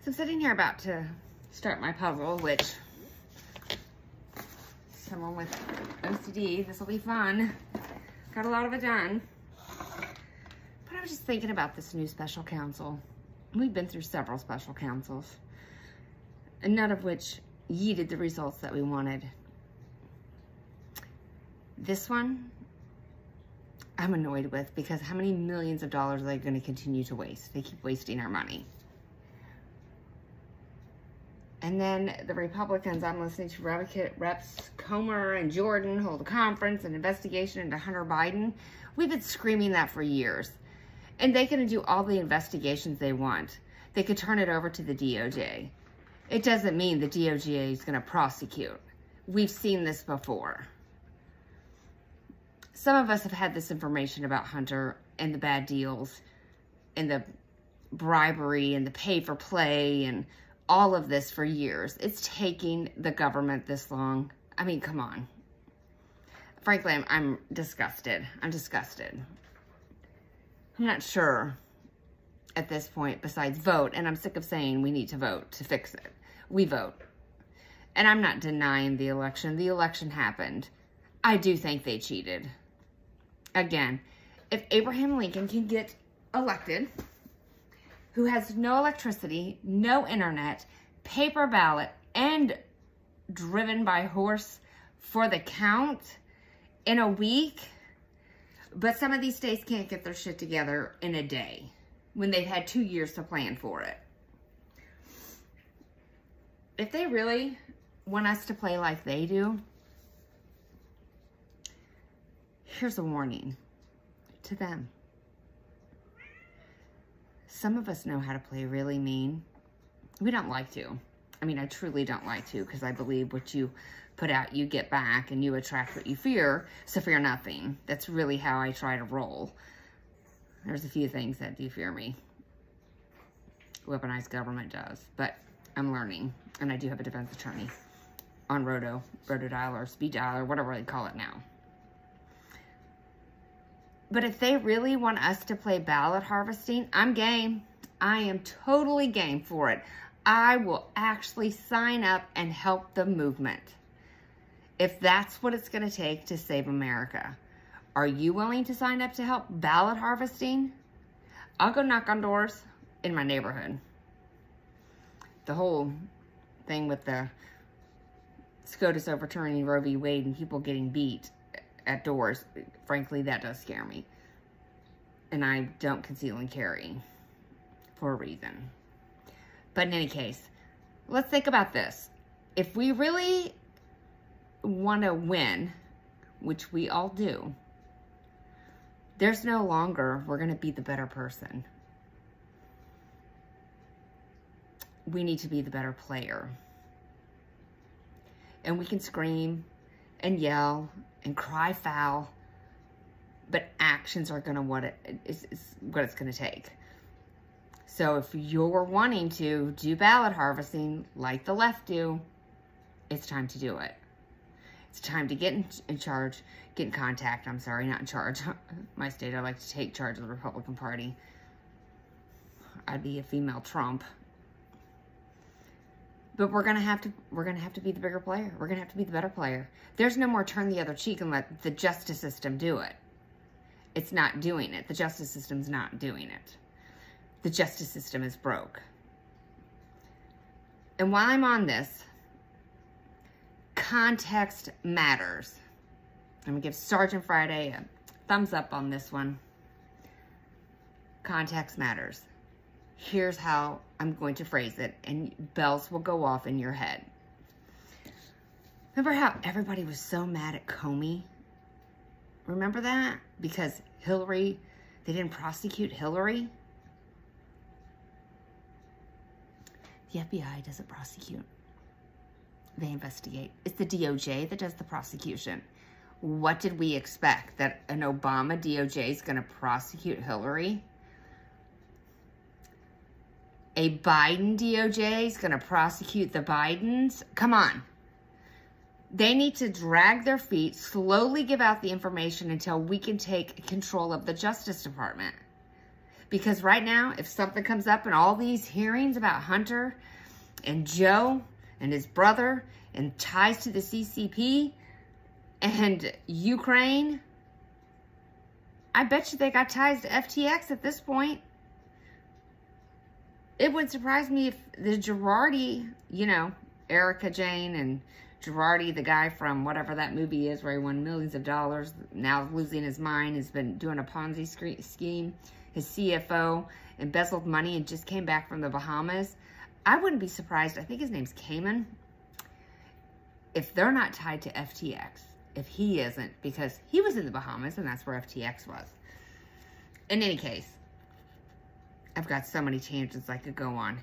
So I'm sitting here about to start my puzzle, which someone with OCD, this will be fun. Got a lot of it done. But I was just thinking about this new special counsel. We've been through several special counsels, and none of which yielded the results that we wanted. This one, I'm annoyed with, because how many millions of dollars are they going to continue to waste? They keep wasting our money. And then the Republicans, I'm listening to Reps Comer and Jordan hold a conference, an investigation into Hunter Biden. We've been screaming that for years. And they can do all the investigations they want. They could turn it over to the DOJ. It doesn't mean the DOJ is going to prosecute. We've seen this before. Some of us have had this information about Hunter and the bad deals and the bribery and the pay for play and all of this for years. It's taking the government this long. I mean, come on. Frankly, I'm disgusted. I'm disgusted. I'm not sure at this point, besides vote, and I'm sick of saying we need to vote to fix it. We vote. And I'm not denying the election. The election happened. I do think they cheated. Again, if Abraham Lincoln can get elected, who has no electricity, no internet, paper ballot, and driven by horse for the count in a week, but some of these states can't get their shit together in a day when they've had 2 years to plan for it. If they really want us to play like they do, here's a warning to them. Some of us know how to play really mean. We don't like to. I mean, I truly don't like to, because I believe what you put out, you get back, and you attract what you fear, so fear nothing. That's really how I try to roll. There's a few things that do fear me. Weaponized government does, but I'm learning, and I do have a defense attorney on roto dialer, speed dialer, whatever they call it now. But if they really want us to play ballot harvesting, I'm game. I am totally game for it. I will actually sign up and help the movement, if that's what it's going to take to save America. Are you willing to sign up to help ballot harvesting? I'll go knock on doors in my neighborhood. The whole thing with the SCOTUS overturning Roe v. Wade and people getting beat at doors, frankly, that does scare me. And I don't conceal and carry for a reason. But in any case, let's think about this. If we really want to win, which we all do, there's no longer, we're going to be the better person. We need to be the better player. And we can scream and yell and cry foul, but actions are gonna what it's gonna take. So if you're wanting to do ballot harvesting like the left do, it's time to do it. It's time to get in charge, get in contact. I'm sorry, not in charge. My state, I like to take charge of the Republican Party. I'd be a female Trump. But we're gonna have to be the bigger player. We're gonna have to be the better player. There's no more turn the other cheek and let the justice system do it. It's not doing it. The justice system's not doing it. The justice system is broke. And while I'm on this, context matters. I'm gonna give Sergeant Friday a thumbs up on this one. Context matters. Here's how I'm going to phrase it, and bells will go off in your head. Remember how everybody was so mad at Comey? Remember that? Because Hillary, they didn't prosecute Hillary? The FBI doesn't prosecute. They investigate. It's the DOJ that does the prosecution. What did we expect? That an Obama DOJ is going to prosecute Hillary? A Biden DOJ is going to prosecute the Bidens? Come on. They need to drag their feet, slowly give out the information until we can take control of the Justice Department. Because right now, if something comes up in all these hearings about Hunter and Joe and his brother and ties to the CCP and Ukraine, I bet you they got ties to FTX at this point. It wouldn't surprise me if the Girardi, you know, Erica Jane and Girardi, the guy from whatever that movie is where he won millions of dollars, now losing his mind, has been doing a Ponzi scheme. His CFO embezzled money and just came back from the Bahamas. I wouldn't be surprised, I think his name's Cayman, if they're not tied to FTX. If he isn't, because he was in the Bahamas and that's where FTX was. In any case, I've got so many tangents I could go on.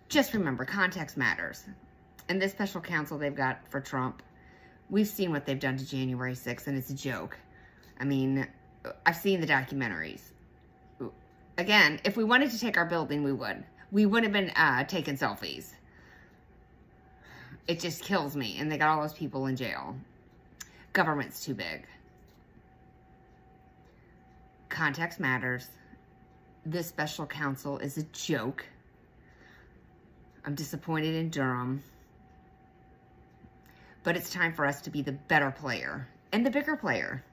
Just remember, context matters. And this special counsel they've got for Trump, we've seen what they've done to January 6th, and it's a joke. I mean, I've seen the documentaries. Again, if we wanted to take our building, we would. We would have been taking selfies. It just kills me. And they got all those people in jail. Government's too big. Context matters. This special counsel is a joke. I'm disappointed in Durham. But it's time for us to be the better player and the bigger player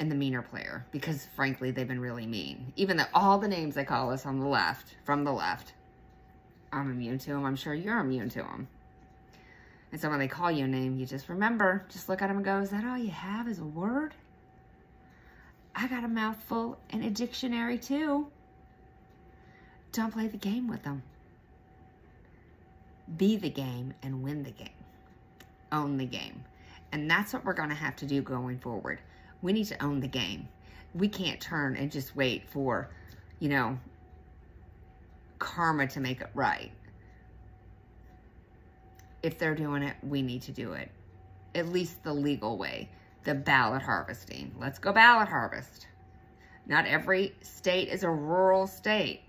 and the meaner player, because frankly, they've been really mean. Even though all the names they call us on the left, from the left, I'm immune to them. I'm sure you're immune to them. And so when they call you a name, you just remember, just look at them and go, is that all you have is a word? I got a mouthful and a dictionary too. Don't play the game with them. Be the game and win the game. Own the game. And that's what we're going to have to do going forward. We need to own the game. We can't turn and just wait for, you know, karma to make it right. If they're doing it, we need to do it. At least the legal way. The ballot harvesting. Let's go ballot harvest. Not every state is a rural state.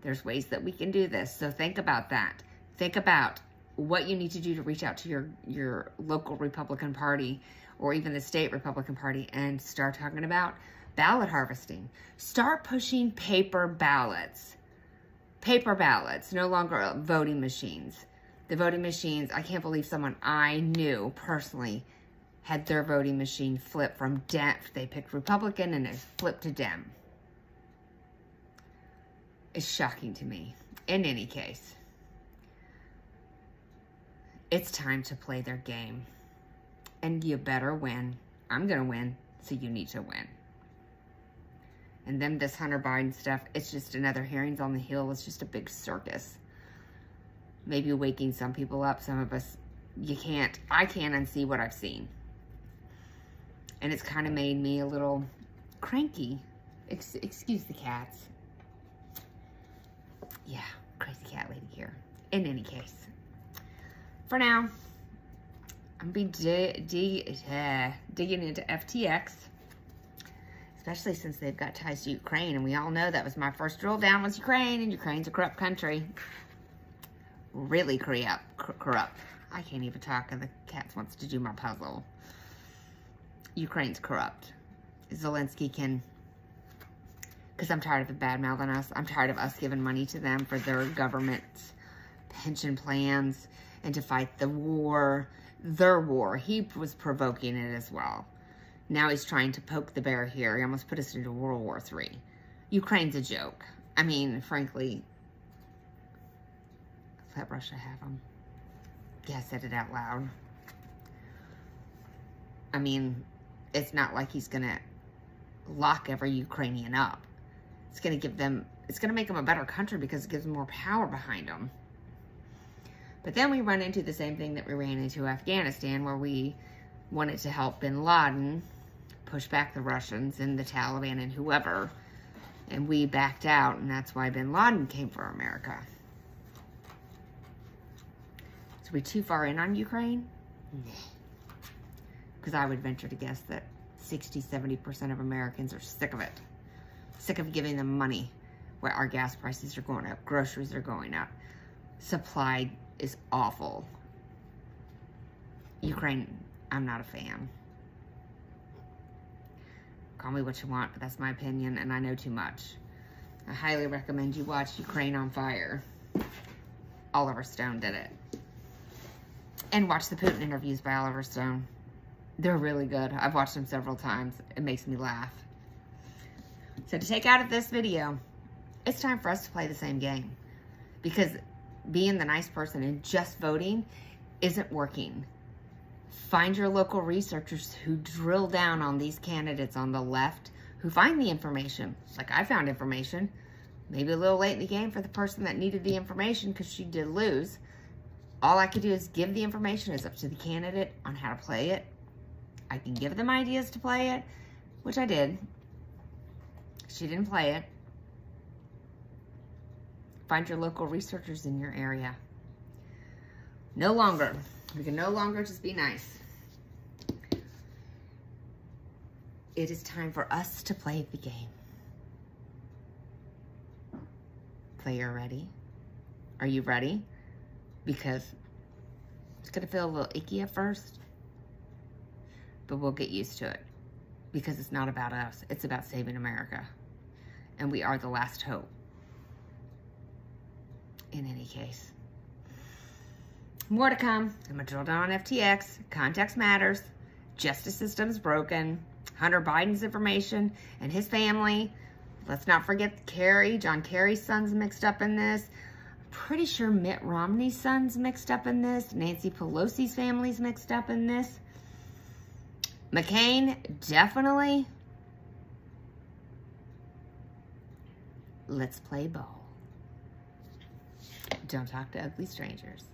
There's ways that we can do this. So think about that. Think about what you need to do to reach out to your local Republican Party or even the state Republican Party and start talking about ballot harvesting. Start pushing paper ballots. Paper ballots, no longer voting machines. The voting machines, I can't believe someone I knew personally had their voting machine flipped from Dem. They picked Republican and it flipped to Dem. It's shocking to me. In any case, it's time to play their game. And you better win. I'm going to win, so you need to win. And then this Hunter Biden stuff, it's just another hearings on the Hill. It's just a big circus. Maybe waking some people up. Some of us, you can't. I can't unsee what I've seen. And it's kind of made me a little cranky. Excuse the cats. Yeah, crazy cat lady here. In any case, for now, I'm going to be digging into FTX, especially since they've got ties to Ukraine. And we all know that was my first drill down was Ukraine, and Ukraine's a corrupt country. Really corrupt. I can't even talk, and the cat wants to do my puzzle. Ukraine's corrupt. Zelensky can, because I'm tired of it bad-mouthing us. I'm tired of us giving money to them for their government pension plans and to fight the war, their war. He was provoking it as well. Now he's trying to poke the bear here. He almost put us into World War III. Ukraine's a joke. I mean, frankly, let Russia have them. Yeah, I said it out loud. I mean, it's not like he's going to lock every Ukrainian up. It's going to give them, it's going to make them a better country because it gives them more power behind them. But then we run into the same thing that we ran into Afghanistan, where we wanted to help bin Laden push back the Russians and the Taliban and whoever. And we backed out, and that's why bin Laden came for America. So we too far in on Ukraine? Because I would venture to guess that 60-70% of Americans are sick of it. Sick of giving them money where our gas prices are going up, groceries are going up. Supply is awful. Ukraine, I'm not a fan. Call me what you want, but that's my opinion, and I know too much. I highly recommend you watch Ukraine on Fire. Oliver Stone did it. And watch the Putin interviews by Oliver Stone. They're really good. I've watched them several times. It makes me laugh. So to take out of this video, it's time for us to play the same game. Because being the nice person and just voting isn't working. Find your local researchers who drill down on these candidates on the left, who find the information. Like I found information. Maybe a little late in the game for the person that needed the information because she did lose. All I could do is give the information. It's up to the candidate on how to play it. I can give them ideas to play it, which I did. She didn't play it. Find your local researchers in your area. No longer. We can no longer just be nice. It is time for us to play the game. Player ready? Are you ready? Because it's going to feel a little icky at first, but we'll get used to it because it's not about us. It's about saving America. And we are the last hope. In any case. More to come. I'm going to drill down on FTX. Context matters. Justice system's broken. Hunter Biden's information and his family. Let's not forget John Kerry's son's mixed up in this. I'm pretty sure Mitt Romney's son's mixed up in this. Nancy Pelosi's family's mixed up in this. McCain, definitely. Let's play ball. Don't talk to ugly strangers.